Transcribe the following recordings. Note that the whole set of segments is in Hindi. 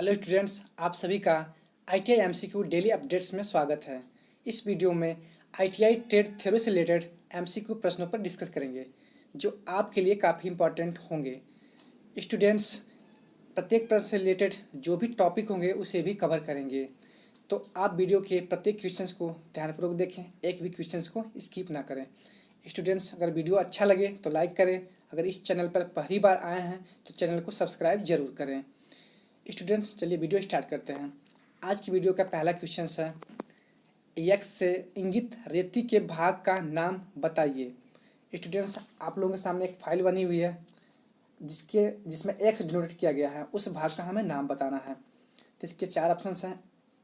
हेलो स्टूडेंट्स, आप सभी का ITI MCQ डेली अपडेट्स में स्वागत है। इस वीडियो में ITI ट्रेड थ्योरी से रिलेटेड MCQ प्रश्नों पर डिस्कस करेंगे जो आपके लिए काफ़ी इंपॉर्टेंट होंगे। स्टूडेंट्स, प्रत्येक प्रश्न से रिलेटेड जो भी टॉपिक होंगे उसे भी कवर करेंगे, तो आप वीडियो के प्रत्येक क्वेश्चंस को ध्यानपूर्वक देखें, एक भी क्वेश्चंस को स्किप ना करें। स्टूडेंट्स, अगर वीडियो अच्छा लगे तो लाइक करें। अगर इस चैनल पर पहली बार आए हैं तो चैनल को सब्सक्राइब जरूर करें। स्टूडेंट्स, चलिए वीडियो स्टार्ट करते हैं। आज की वीडियो का पहला क्वेश्चन है, एक्स से इंगित रेती के भाग का नाम बताइए। स्टूडेंट्स, आप लोगों के सामने एक फाइल बनी हुई है जिसमें एक्स डिनोटेड किया गया है, उस भाग का हमें नाम बताना है। तो इसके चार ऑप्शन हैं,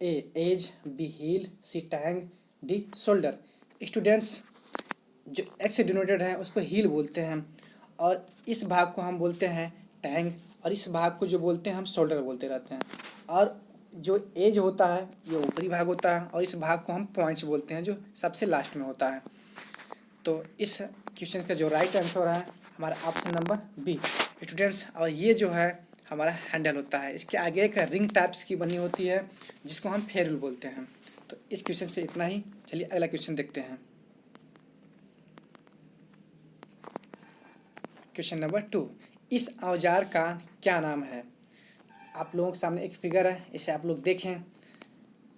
A edge, B heel, C tang, D shoulder. Students, जो एक्स से डिनोटेड है उसको हील बोलते हैं और इस भाग को हम बोलते हैं टैंग, और इस भाग को जो बोलते हैं हम शोल्डर बोलते रहते हैं। और जो एज होता है ये ऊपरी भाग होता है और इस भाग को हम पॉइंट्स बोलते हैं जो सबसे लास्ट में होता है। तो इस क्वेश्चन का जो राइट आंसर है हमारा ऑप्शन नंबर बी। स्टूडेंट्स, और ये जो है हमारा हैंडल होता है, इसके आगे एक रिंग टाइप्स की बनी होती है जिसको हम फेरुल बोलते हैं। तो इस क्वेश्चन से इतना ही। चलिए अगला क्वेश्चन देखते हैं। क्वेश्चन नंबर 2, इस औजार का क्या नाम है। आप लोगों के सामने एक फिगर है, इसे आप लोग देखें।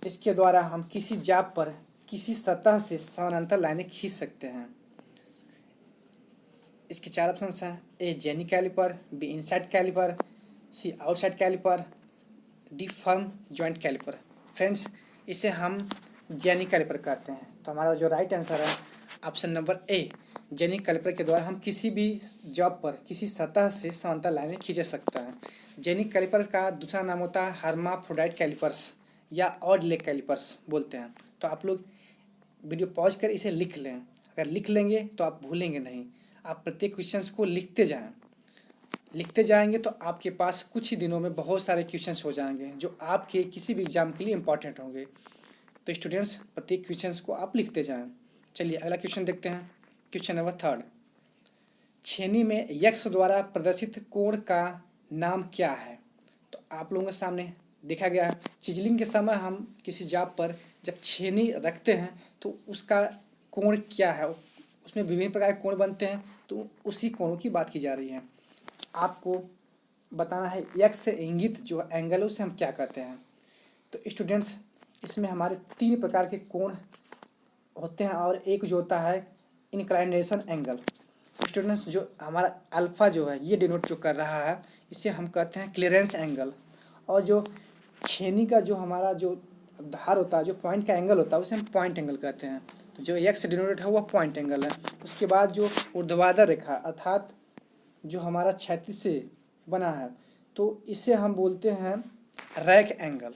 इसके द्वारा हम किसी जाप पर किसी सतह से समानांतर लाइनें खींच सकते हैं। इसके चार ऑप्शन हैं, A jenny calliper, B inside calliper, C outside calliper, D firm joint calliper. Friends, इसे हम जेनी कैलिपर कहते हैं। तो हमारा जो राइट आंसर है option number A, jenny calliper के द्वारा हम किसी भी जॉब पर किसी सतह से समांतर लाइनें खींच सकता है। जेनी कैलिपर का दूसरा नाम होता है हर्माफ्रोडाइट कैलिपर्स या ऑड लेग कैलिपर्स बोलते हैं। तो आप लोग वीडियो पॉज कर इसे लिख लें। अगर लिख लेंगे तो आप भूलेंगे नहीं। आप प्रत्येक क्वेश्चंस को लिखते जाएंगे तो आपके पास कुछ ही दिनों में बहुत सारे क्वेश्चंस हो जाएंगे जो आपके किसी भी एग्जाम के लिए इंपॉर्टेंट होंगे। तो स्टूडेंट्स, प्रत्येक क्वेश्चंस को आप लिखते जाएं। चलिए अगला क्वेश्चन देखते हैं। क्वेश्चन नंबर 3, छेनी में यक्ष द्वारा प्रदर्शित कोण का नाम क्या है। तो आप लोगों के सामने देखा गया है, चिजलिंग के समय हम किसी जाप पर जब छेनी रखते हैं तो उसका कोण क्या है, उसमें विभिन्न प्रकार के कोण बनते हैं, तो उसी कोणों की बात की जा रही है। आपको बताना है यक्ष से इंगित जो एंगल है उसे हम क्या कहते हैं। तो स्टूडेंट्स, इसमें हमारे 3 प्रकार के कोण होते हैं और एक जो होता है इंक्लाइनेशन एंगल। स्टूडेंट्स, जो हमारा अल्फा जो है ये डिनोट जो कर रहा है इसे हम कहते हैं क्लियरेंस एंगल, और जो छेनी का जो हमारा जो धार होता है, जो पॉइंट का एंगल होता है उसे हम पॉइंट एंगल कहते हैं। तो जो एक्स डिनोटेड है वह पॉइंट एंगल है। उसके बाद जो ऊर्ध्वाधर रेखा अर्थात जो हमारा क्षैतिज से बना है तो इसे हम बोलते हैं रैक एंगल।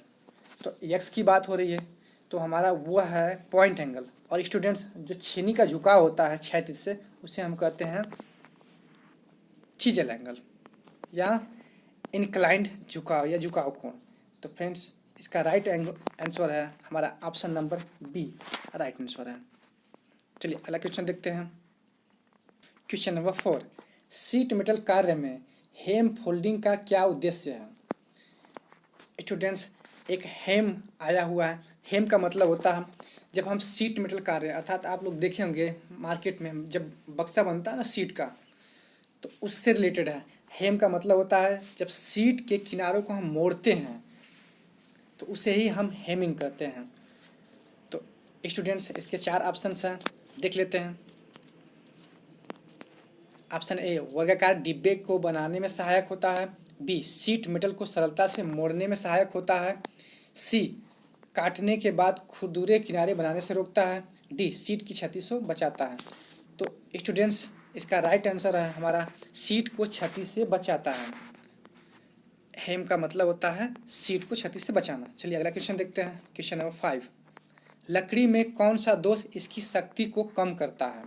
तो एक्स की बात हो रही है तो हमारा वो है पॉइंट एंगल। और स्टूडेंट्स, जो छेनी का झुकाव होता है क्षैतिज से उसे हम कहते हैं चिजल एंगल या इंक्लाइंड झुकाव या झुकाव कोण। तो फ्रेंड्स, इसका राइट आंसर है हमारा option number B, right answer है। चलिए अगला क्वेश्चन देखते हैं। क्वेश्चन नंबर 4, सीट मेटल कार्य में हेम फोल्डिंग का क्या उद्देश्य है। स्टूडेंट्स, एक हेम आया हुआ है। हेम का मतलब होता है जब हम सीट मेटल कार्य अर्थात आप लोग देखे होंगे मार्केट में जब बक्सा बनता है ना सीट का, तो उससे रिलेटेड है। हेम का मतलब होता है जब सीट के किनारों को हम मोड़ते हैं तो उसे ही हम हेमिंग कहते हैं। तो स्टूडेंट्स, इसके 4 ऑप्शंस हैं, देख लेते हैं। ऑप्शन ए, वर्गाकार डिब्बे को बनाने में सहायक होता है। बी, सीट मेटल को सरलता से मोड़ने में सहायक होता है। सी, काटने के बाद खुरदुरे किनारे बनाने से रोकता है। डी, सीट की क्षति से बचाता है। तो स्टूडेंट्स, इसका राइट आंसर है हमारा सीट को क्षति से बचाता है। हेम का मतलब होता है सीट को क्षति से बचाना। चलिए अगला क्वेश्चन देखते हैं। क्वेश्चन नंबर 5, लकड़ी में कौन सा दोष इसकी शक्ति को कम करता है।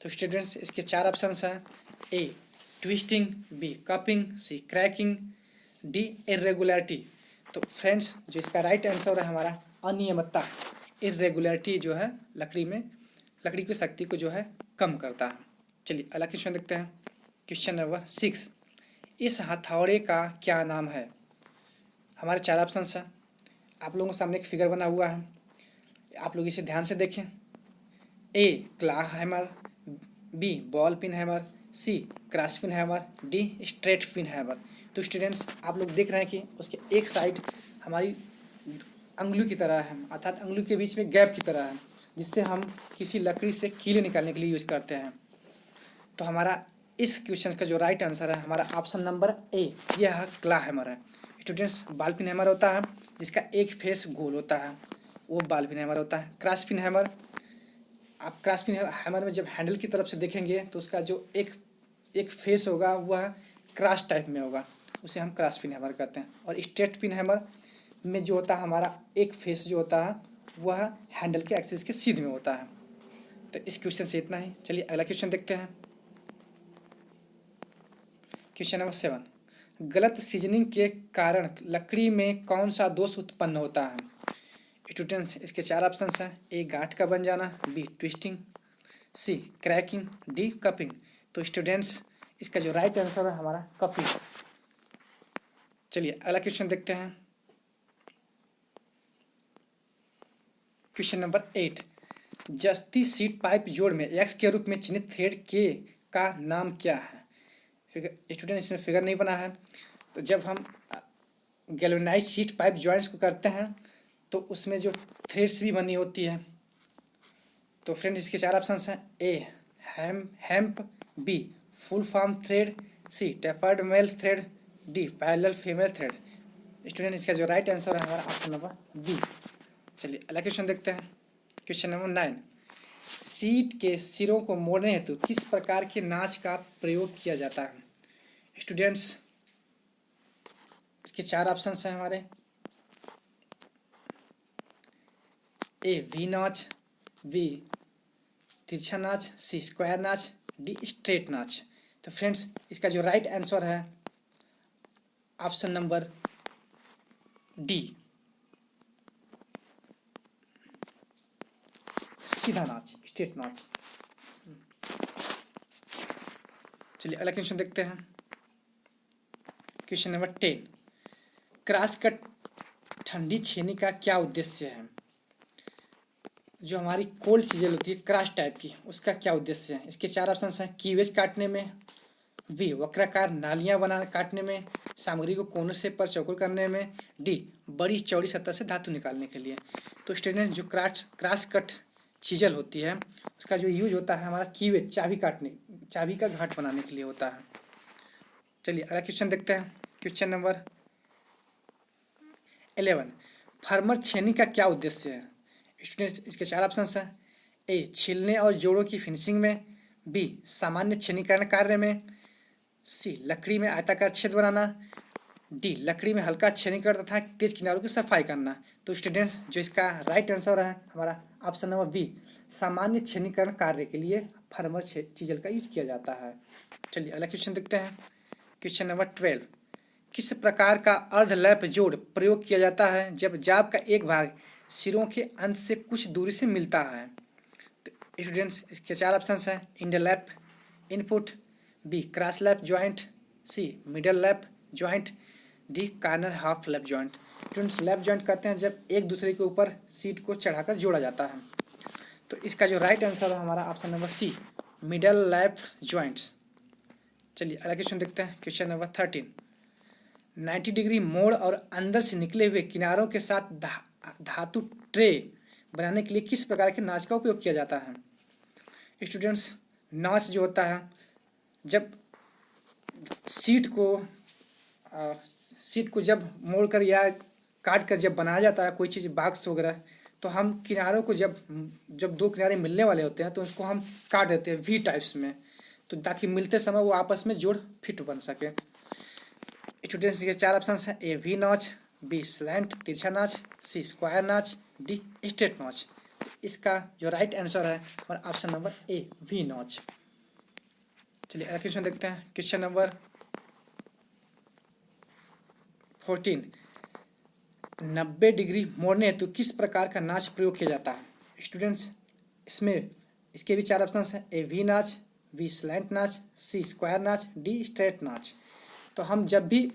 तो स्टूडेंट्स, इसके 4 ऑप्शंस हैं। ए, ट्विस्टिंग, बी, कपिंग, सी, क्रैकिंग, डी, इरेगुलरिटी। तो फ्रेंड्स, जो इसका राइट आंसर है हमारा अनियमितता, इरेगुलरिटी जो है लकड़ी की शक्ति को जो है कम करता है। चलिए अगला क्वेश्चन देखते हैं। क्वेश्चन नंबर 6, इस हथौड़े का क्या नाम है। हमारे 4 ऑप्शंस हैं। आप लोगों के सामने एक फिगर बना हुआ है, आप लोग इसे ध्यान से देखें। A claw hammer, B ball pin hammer, C cross pin hammer, D straight pin hammer. तो स्टूडेंट्स आप लोग देख रहे हैं कि उसके एक साइड हमारी अंगुली की तरह है, अर्थात अंगुली के बीच में गैप की तरह है, जिससे हम किसी लकड़ी से कीले निकालने के लिए यूज करते हैं। तो हमारा इस क्वेश्चन का जो राइट आंसर है हमारा ऑप्शन नंबर ए, यह क्ला हैमर है। स्टूडेंट्स बॉल पिन हैमर होता है जिसका एक फेस गोल होता है, वो बॉल पिन हैमर होता है। क्रॉस पिन हैमर, आप क्रॉस पिन हैमर में जब हैंडल की तरफ से देखेंगे तो उसका जो एक फेस होगा वह क्रॉस टाइप में होगा, उसे हम क्रॉस पिन हैमर कहते हैं। और स्ट्रेट पिन हैमर में जो होता है हमारा एक फेस जो होता है वह हैंडल के एक्सिस के सीध में होता है। तो इस क्वेश्चन से इतना ही। चलिए अगला क्वेश्चन देखते हैं। क्वेश्चन नंबर 7, गलत सीजनिंग के कारण लकड़ी में कौन सा दोष उत्पन्न होता है? स्टूडेंट्स इसके 4 ऑप्शन हैं। ए गांठ का बन जाना, बी ट्विस्टिंग, सी क्रैकिंग, डी कपिंग। तो स्टूडेंट्स इसका जो राइट आंसर है हमारा कपिंग। चलिए अगला क्वेश्चन देखते हैं। क्वेश्चन नंबर 8, जस्ती सीट पाइप जोड़ में एक्स के रूप में चिन्हित थ्रेड के का नाम क्या है? स्टूडेंट इसमें फिगर नहीं बना है। तो जब हम गैल्वेनाइज्ड शीट पाइप जॉइंट्स को करते हैं तो उसमें जो थ्रेड्स भी बनी होती है। तो फ्रेंड इसके 4 ऑप्शन हैं। A hemp, B full form thread, C tapered male thread, D parallel female thread. Student इसका जो राइट आंसर है हमारा ऑप्शन नंबर बी। चलिए अगला क्वेश्चन देखते हैं। क्वेश्चन नंबर 9, सीट के सिरों को मोड़ने हेतु किस प्रकार के नाच का प्रयोग किया जाता है? स्टूडेंट्स इसके 4 ऑप्शन हैं हमारे। ए वी नाच, बी तिरछा notch, C square notch, D straight नाच। तो फ्रेंड्स इसका जो राइट आंसर है ऑप्शन नंबर डी, सीधा नाच, स्ट्रेट नाच। चलिए अगला क्वेश्चन देखते हैं। क्वेश्चन नंबर 10, क्रॉस कट ठंडी छेनी का क्या उद्देश्य है? जो हमारी कोल्ड चीजें होती है क्रॉस टाइप की, उसका क्या उद्देश्य है? इसके 4 ऑप्शन हैं। कीवेज काटने में, बी वक्राकार नालियां बना काटने में, सामग्री को कोने से पर चौकोर करने में, डी बड़ी चौड़ी सतह से धातु निकालने के लिए। तो स्टूडेंट्स जो क्रॉस कट चीजल होती है उसका जो यूज होता है हमारा कीवेज, चाबी का घाट बनाने के लिए होता है। चलिए अगला क्वेश्चन देखते हैं। क्वेश्चन नंबर 11, फार्मर छेनी का क्या उद्देश्य है? स्टूडेंट्स इसके 4 ऑप्शन हैं। ए छीलने और जोड़ों की फिनिशिंग में, बी सामान्य छेनीकरण कार्य में, सी लकड़ी में आयताकार छेद बनाना, डी लकड़ी में हल्का छेनीकरण तथा तेज किनारों की सफाई करना। तो स्टूडेंट्स जो इसका राइट आंसर है हमारा ऑप्शन नंबर बी, सामान्य छेनीकरण कार्य के लिए फार्मर चीजल का यूज किया जाता है। चलिए अगला क्वेश्चन देखते हैं। क्वेश्चन नंबर 12, किस प्रकार का अर्धलैप जोड़ प्रयोग किया जाता है जब जाब का एक भाग सिरों के अंत से कुछ दूरी से मिलता है? तो स्टूडेंट्स इसके 4 ऑप्शन हैं। Underlap input, B cross lap joint, C middle lap joint, D corner half lap joint. Students lap joint कहते हैं जब एक दूसरे के ऊपर सीट को चढ़ाकर जोड़ा जाता है। तो इसका जो राइट आंसर है हमारा option number C, middle lap joints. चलिए अगला क्वेश्चन देखते हैं। क्वेश्चन नंबर 13, 90 डिग्री मोड़ और अंदर से निकले हुए किनारों के साथ धातु ट्रे बनाने के लिए किस प्रकार के नाच का उपयोग किया जाता है? स्टूडेंट्स नाच जो होता है जब सीट को जब मोड़कर या काट कर जब बनाया जाता है कोई चीज़ बॉक्स वगैरह, तो हम किनारों को जब 2 किनारे मिलने वाले होते हैं तो उसको हम काट देते हैं वी टाइप्स में, तो ताकि मिलते समय वो आपस में जोड़ फिट बन सके। स्टूडेंट्स के 4 ऑप्शन हैं। A V notch, B slant तिरछा notch, C square notch, D straight notch. इसका जो राइट आंसर है हमारा option number A V notch. चलिए अगला क्वेश्चन देखते हैं। क्वेश्चन नंबर 14, 90 डिग्री मोड़ने हेतु किस प्रकार का नाच प्रयोग किया जाता है? स्टूडेंट्स इसके भी 4 ऑप्शन हैं। ए वी नाच, बी स्लैंट नाच, C square notch, D straight नाच। तो हम जब भी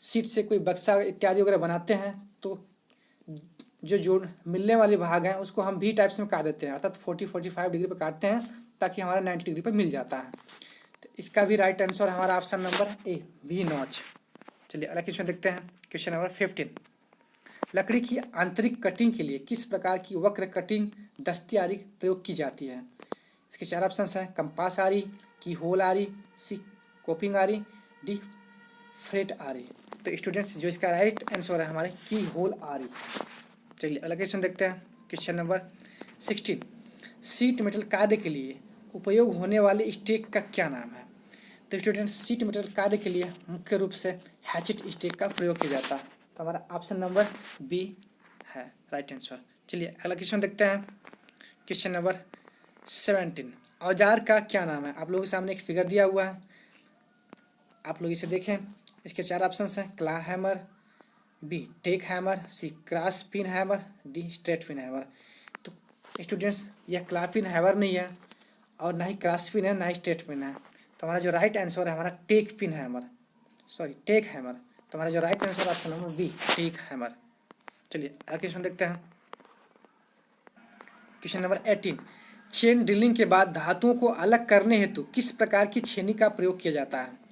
शीट से कोई बक्सा इत्यादि वगैरह बनाते हैं तो जो जोड़ मिलने वाले भाग हैं उसको हम वी टाइप्स में काट देते हैं, अर्थात 40-45 डिग्री पर काटते हैं ताकि हमारा 90 डिग्री पर मिल जाता है। तो इसका भी राइट आंसर हमारा option number A, V notch. चलिए अगला क्वेश्चन देखते हैं, क्वेश्चन नंबर 15। लकड़ी की आंतरिक कटिंग के लिए किस प्रकार की वक्र कटिंग दस्ती आरी प्रयोग की जाती है? इसके 4 ऑप्शन हैं, कंपास आरी, की होल आरी, सी कोपिंग आरी, डी फ्रेट आरी। तो स्टूडेंट्स जो इसका राइट आंसर है हमारे की होल आरी। चलिए अगला क्वेश्चन देखते हैं, क्वेश्चन नंबर 16। सीट मेटल कार्य के लिए उपयोग होने वाले स्टेक का क्या नाम है? तो स्टूडेंट्स सीट मेटल कार्य के लिए मुख्य रूप से हैचेट स्टेक का प्रयोग किया जाता है। तो हमारा ऑप्शन नंबर बी है राइट आंसर। चलिए अगला क्वेश्चन देखते हैं, क्वेश्चन नंबर 17। औजार का क्या नाम है? आप लोगों के सामने एक फिगर दिया हुआ है, आप लोग इसे देखें। इसके 4 ऑप्शन हैं, claw hammer, B tack hammer, C cross pin hammer, D straight pin hammer. तो स्टूडेंट्स यह क्ला पिन हैमर नहीं है और ना ही क्रॉस पिन है ना ही स्ट्रेट पिन है। तो हमारा जो राइट आंसर है हमारा tack pin hammer, sorry tack hammer. तो हमारा जो right answer option number B tack hammer. चलिए अगला क्वेश्चन देखते हैं, क्वेश्चन नंबर 18। चेन ड्रिलिंग के बाद धातुओं को अलग करने हेतु किस प्रकार की छेनी का प्रयोग किया जाता है?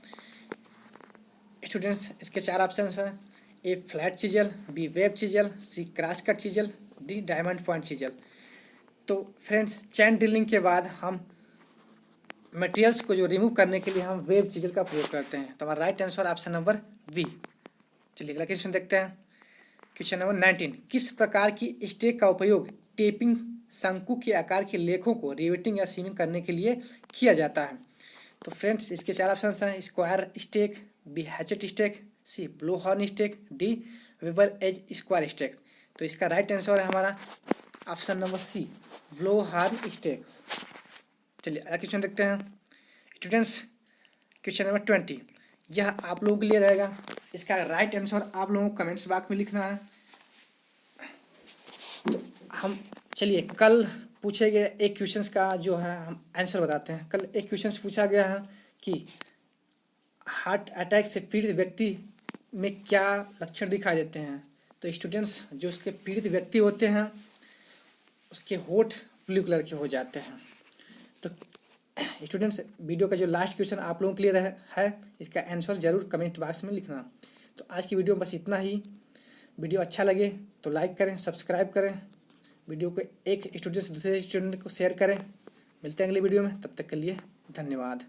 स्टूडेंट्स इसके 4 ऑप्शन हैं, A flat chisel, B web chisel, C cross cut chisel, D diamond point chisel. तो फ्रेंड्स चेन ड्रिलिंग के बाद हम मटेरियल्स को जो रिमूव करने के लिए हम वेब चिजल का प्रयोग करते हैं। तो हमारा right answer option number B. चलिए अगला क्वेश्चन देखते हैं, क्वेश्चन नंबर 19। किस प्रकार की स्टेक का उपयोग टेपिंग शंकु के आकार के लेखों को रिवेटिंग या सीमिंग करने के लिए किया जाता है? तो फ्रेंड्स इसके 4 ऑप्शन हैं, square stake, B hatchet stake, C blow horn stake, D bevel edge square stake. तो इसका राइट आंसर है हमारा option number C blow horn stakes. चलिए अगला क्वेश्चन देखते हैं स्टूडेंट्स, क्वेश्चन नंबर 20। यह आप लोगों के लिए रहेगा, इसका राइट आंसर आप लोगों को कमेंट्स बॉक्स में लिखना है। तो हम चलिए कल पूछे गए एक क्वेश्चंस का जो है हम आंसर बताते हैं। कल एक क्वेश्चंस पूछा गया है कि हार्ट अटैक से पीड़ित व्यक्ति में क्या लक्षण दिखाई देते हैं? तो स्टूडेंट्स जो उसके पीड़ित व्यक्ति होते हैं उसके होठ ब्लू कलर के हो जाते हैं। तो स्टूडेंट्स वीडियो का जो लास्ट क्वेश्चन आप लोगों के लिए है इसका आंसर जरूर कमेंट बॉक्स में लिखना। तो आज की वीडियो में बस इतना ही। वीडियो अच्छा लगे तो लाइक करें, सब्सक्राइब करें, वीडियो को एक स्टूडेंट से दूसरे स्टूडेंट को शेयर करें। मिलते हैं अगले वीडियो में, तब तक के लिए धन्यवाद।